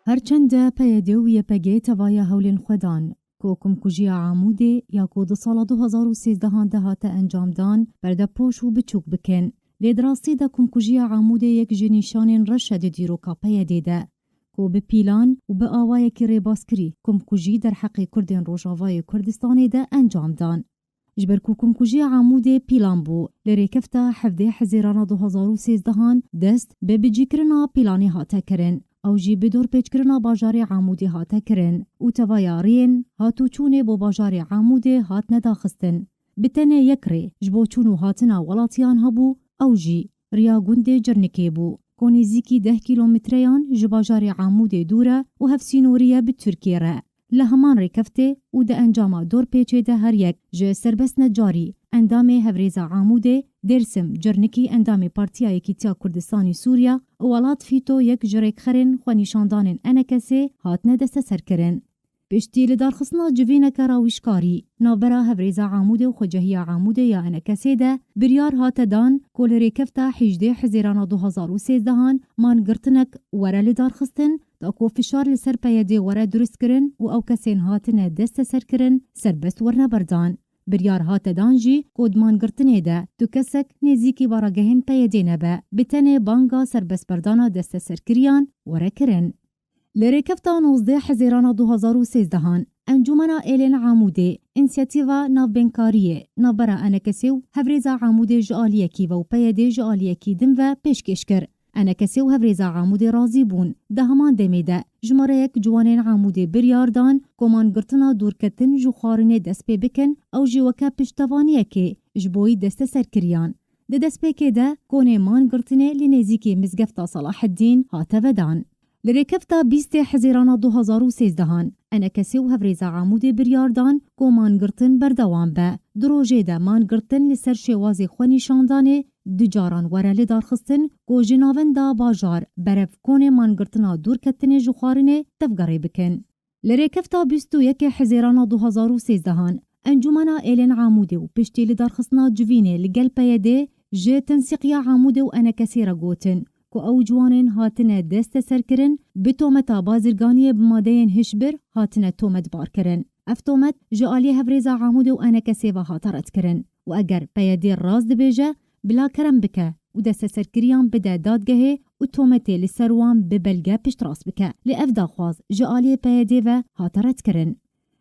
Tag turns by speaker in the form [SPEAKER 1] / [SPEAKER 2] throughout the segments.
[SPEAKER 1] هرچنده پیده و یپگه توای هولین خودان کو کمکوژی عموده یا کو ده سال 2013 دهات انجام دان برده پوش و بچوک بکن. لیدراستی ده کمکوژی عموده یک جنیشان رشد دیروکا پیده ده کو به پیلان و به آوای که ریباسکری کمکوژی در حق کردین روژاوای کردستان ده انجام دان. جبر کو کمکوژی عموده پیلان بو لریکفتا 17 حزیران 2013 دست به بجیکرنا پیلانی هاته کرن. او جی بدور پیچکرنا باجار عمودی هاته کرن و توایارین هاتو چونه بو باجار عمودی هات نداخستن. بتنه یکره جبو چونو هاتنا ولاتیان هبو او جی ریا گنده جرنکی بو. کونیزیکی 10 کیلومتریان جباجار عمودی دوره و هفسینوریه به ترکیه ره. لهمان ریکفته و ده انجام دور پیچه ده هر یک جه سربست نجاری اندام هفریزا عموده درسم جرنکی اندام پارتیای کیتیا کردستانی سوریا و ولات فیتو یک جرک خرن خوانیشاندان انکسه هاتنه دست سر کرن. پشتی لدارخصنا جوینه کراویشکاری نابرا هفریزا عموده و خوجهی عموده یا انکسه ده بریار هات دان کول ریکفتا 18 حزیران 2013 مان گرتنک وره لدارخستن تاکو فشار لسر پیده وره درست کرن و او کسین هاتنه دست سر کرن سربست ورنه بردان. بریار هات دانجی کودمان گرتنه ده تو کسک نزیکی باراگهن پیده نبه بتنه بانگا سربست بردانا دست سر کریان وره کرن. لریکفتا 19 حزیران 2013 انجمنا ایلین عموده انسیاتیوا نافبنکاریه نابرا انکسیو هفریزا عموده جعالیه کی و پیده جعالیه کی دم و پیشکش کر. انکسیو هفریزا عموده رازی بون ده همان دمیده جماره یک جوانین عموده بریاردان کمان گرتنا دورکتن جو خارنه دست پی بکن او جیوکا پشتوانیه که جبوی دست سر کریان. ده دست پی که ده کونه مان گرتنه لنزیکی مزگفتا صلاح الدین هاته ودان. لریکفتا 20 حزیران 2013 انکسیو هفریزا عموده بریاردان کمان گرتن بردوان به دروژه ده مان گرتن لسر شوازی خونی شاندانه دجاران وره لدارخستن کو جناون دا باجار برف کونه مانگرتنا دور کتنه جوخارنه تفگره بکن. لریکفتا 21 حزیران 2013 انجمنا ایلین عموده و پشتی لدارخستنا جوینه لگل پیده جه تنسیقیا عموده و انکسی را گوتن کو او جوانین هاتنه دست سر کرن به تومتا بازرگانی بمادهین هشبر هاتنه تومت بار کرن. افتومت جعالی هفریزا عموده و انکسی و هاترت کرن و اگر پیده راز دبیجه بلا کرم بکه و دست سرکریان بده دادگهه و تومته لسروان ببلگه پشت راست بکه لأفدا خواز جعالی پیده و هاترت کرن.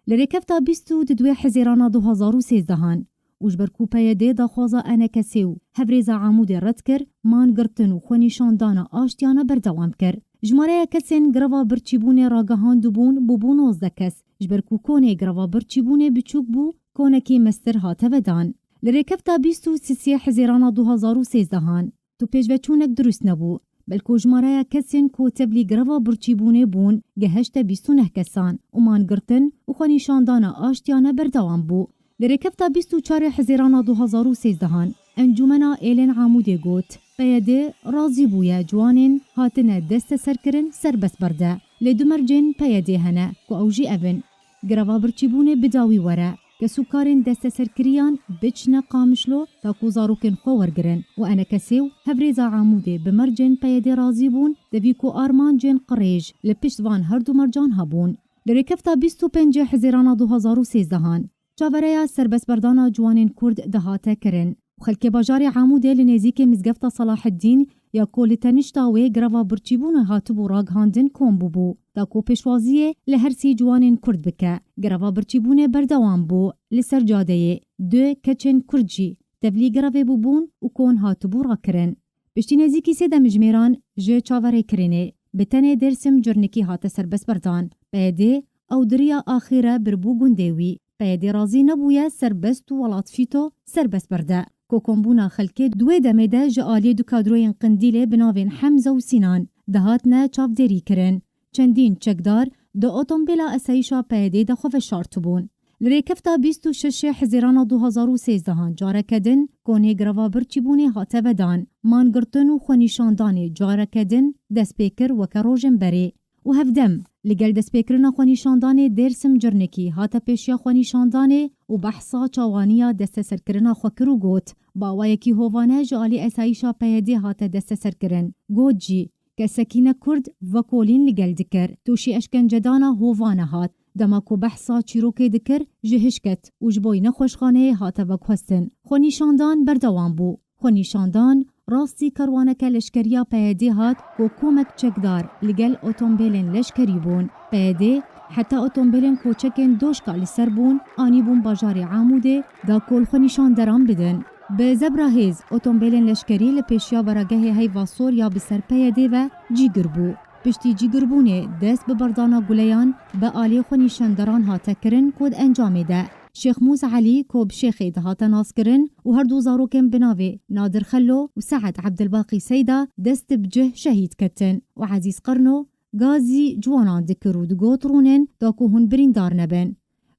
[SPEAKER 1] لریکفتا 22 حزیران 2013 وجبرکو پیده دا خوازا انکسیو هفریزا عمود رد کر مان گرتن و خونی شاندانا آشتیانا بردوام کر. جماره کسین گروا برچیبونه راگهان دوبون بوبون 19 کس جبرکو کونه گروا برچیبونه بچوک بو کونه کی مستر هاته ودان. لریکفتا 23 حزیران 2013 تو پیجوچونک درست نبو بلکو جماره کسین کو تبلی گروا برچیبونه بون گهشت 29 کسان و مان گرتن و خونی شاندانا آشتیانا بردوام بو. لریکفتا 24 حزیران 2013 انجمنا ایلین عموده گوت پیده رازی بویا جوانین هاتنه دست سرکرن سربس برده لدومرجین پیده هنه کو اوجی اون گروا برچیبونه بداوی وره که سوکارین دست سرکریان بچنه قامشلو تا کو زاروکن خورگرن و انا کسیو هفریزا عموده بمرجن پیده رازی بون دوی کو آرمان جن قریج لپشتوان هر دو مرجان هبون. لریکفتا 25 حزیران 2013 جاوریا سربس بردانا جوانین کرد دهاته کرن و خلک باجار عموده لنزیک مزگفتا صلاح الدین یا کول تنشتاوی گروا برچیبون هاتبو راگ هاندن کوم بو تا کو پیشوازیه لهرسی جوانین کرد بکه گروا برچیبون بردوان بو لسر جاده دو کچن کردجی تبلی گراوی بون و کون هاتبو را کرن. پشتی نزیکی سه دمجمیران جه چاوره کرنه بتنه درسم جرنکی هات سربس بردان پیده او دریا آخیره بربو گندوی پیده رازی نبویه سربست و ولات فیتو سربس برده کو کمبونا خلکه دوی دمیده جعالی دو کادروین قندیله بناوین حمزه و سینان دهاتنه چاف دری کرن چندین چکدار دو اتومبیلا اسایشا پیده ده خوف شارت بون. لریکفتا 26 حزیران 2013 جاره کدن کونه گروا برچیبونه هاته ودان مان گرتن و خونیشاندان جاره کدن دست پیکر وکروژن بری و هفدم لگل دست پیکرنا خونیشاندان درسم جرنکی هاته پیشیا خونیشاندان و بحثا چاوانیا دست سرکرنا خوکرو گوت باوایکی هوانه جالی اسایشا پیده هاته دست سرکرن گوت جی که سکینه کرد و کولین لگل دکر توشی اشکنجدانا هووانه هات دما کو بحثا چیروکی دکر جهشکت و جبوی نخوشخانه هاته وکهستن خو نیشاندان بردوان بو خو نیشاندان راستی کروانک لشکریا پیدی هات کو کومک چکدار لگل اوتومبیلن لشکری بون پیدی حتی اوتومبیلن کوچکن دوش کالی سر بون آنی بون باجاری عاموده دا کل خو نیشاندران بدن به زبراهیز اوتومبیلن لشکری لپیشیا برگه هیواسور یا بسر پیدی و جیگر بو پشتی جیگربونه دست به بردانا گولیان به آلی خو نیشاندران هاته کرن کود انجام ده شیخ موسی علی کو بشیخی ده هاته ناس کرن و هر دو زاروکن بناوی نادر خلو و سعد عبدالباقی سیدا دست بجه شهید کتن و عزیز قرنو گازی جوانان دکر و دگوت رونن دا کو هن بریندار نبن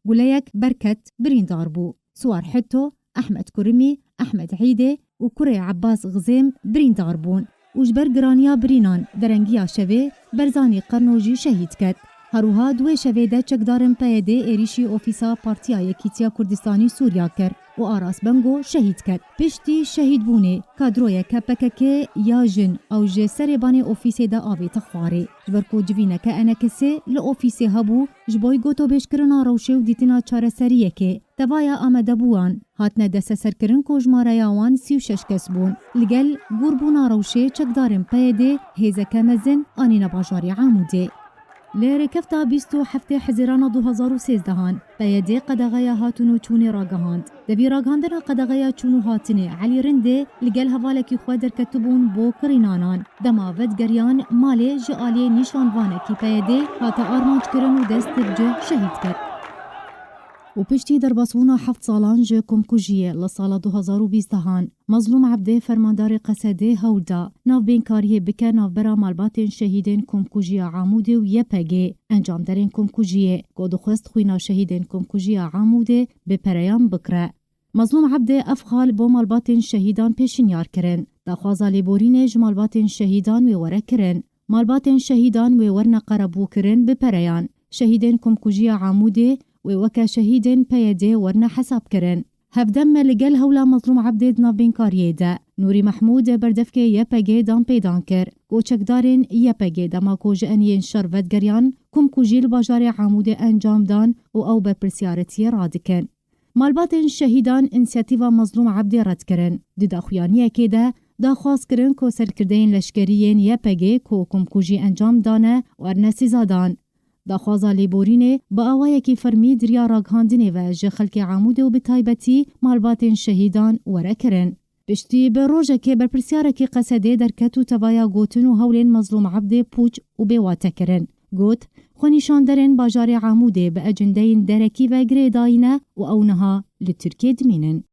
[SPEAKER 1] گولیک برکت بریندار بو سوار حتو احمد کرمی احمد عیده و کره عباس غزیم بریندار بون وجبر گرانیا برینان درنگیا شوه برزانی قرنوجی شهید کد. هروها دوی شوه ده چکدارن پیده ایریشی اوفیسا پارتیا یکیتیا کردستانی سوریا کر و آراس بنگو شهید کد. پشتی شهید بونه کادروی کپککه یا جن او جه سربان اوفیسی ده آوی تخواره. جبر کو جوینه که انکسه لأوفیسی هبو جبوی گوتو بشکرنا روشه و دیتنا چاره سریه که توایا آمده بوان هاتنه دست سرکرن کو جماره یاوان 36 کس بون لگل گوربونا روشه چکدارن پیده هیزه کمزن آنی نباجاری عاموده. لركفتا 27 حزيران 2013 بيدي قدغيا هاتونو چوني راگهاند دبي راگهاندنا قدغيا چونو هاتني علي رنده لگل هوالكي خوادر كتبون بو کرينانان دما ودگريان مالي جالي نشان وانكي بيدي هاتا آرمانج کرن و دست بجه شهید کرد و پشتی در باسونا 7 سالان جه کمکوژیه لسال 2020 مظلوم عبده فرماندار قصده هولدا ناو بینکاریه بکه ناو برا مالباتین شهیدین کمکوژیه عاموده و یپگه انجام درین کمکوژیه گود خوست خوینا شهیدین کمکوژیه عاموده به پریان بکره. مظلوم عبده افخال بو مالباتین شهیدان پیشنیار کرن داخوازا لیبورین جمالباتین شهیدان و وره کرن مالباتین شهیدان و ورن قربو کرن به پریان شهیدین کمکوژیه عاموده و وکا شهیدین پیده ورنه حساب کرن. هفدم لگل هولا مظلوم عبده دنا بینکاریه ده. نوری محمود بردفکه یپگه دان پیدان کر. کوچکدارین یپگه دما کوج انین شرفت گریان کم کوجیل باجار عمود انجام دان و او به پرسیارتی رادکن. مالباتین شهیدان انسیاتیوا مظلوم عبده رد کرن. دیده خویانیه که ده دا خواست کرن کو سرکردین لشکریین یپگه کو کم کوجی انجام دانه ورنه سیزادان. داخوازا لیبورینه با آوائه که فرمی دریا راگهاندنه و جه خلک عموده و بتایبتی مالباتین شهیدان وره کرن. پشتی به روژه که برپرسیاره که قصده در کتو توایا گوتن و هولین مظلوم عبده پوچ و بیواته کرن. گوت خونیشان درن باجار عموده به اجنده درکی و گریداینه و اونها لترکیه دمینن.